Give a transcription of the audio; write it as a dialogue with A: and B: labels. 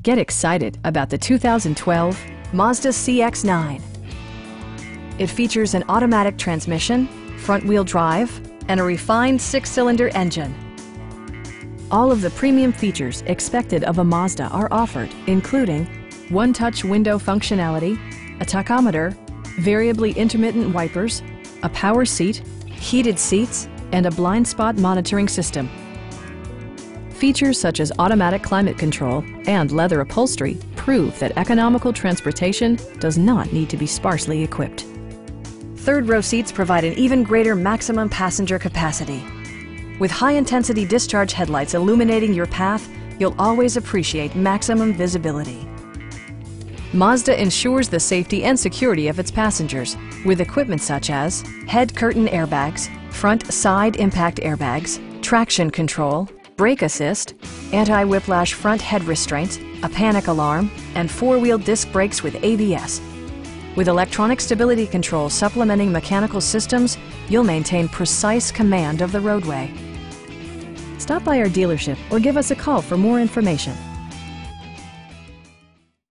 A: Get excited about the 2012 Mazda CX-9. It features an automatic transmission, front-wheel drive, and a refined 6-cylinder engine. All of the premium features expected of a Mazda are offered, including one-touch window functionality, a tachometer, variably intermittent wipers, a power seat, heated seats, and a blind spot monitoring system. Features such as automatic climate control and leather upholstery prove that economical transportation does not need to be sparsely equipped. Third-row seats provide an even greater maximum passenger capacity. With high-intensity discharge headlights illuminating your path, you'll always appreciate maximum visibility. Mazda ensures the safety and security of its passengers with equipment such as head curtain airbags, front side impact airbags, traction control, brake assist, anti-whiplash front head restraints, a panic alarm, and four-wheel disc brakes with ABS. With electronic stability control supplementing mechanical systems, you'll maintain precise command of the roadway. Stop by our dealership or give us a call for more information.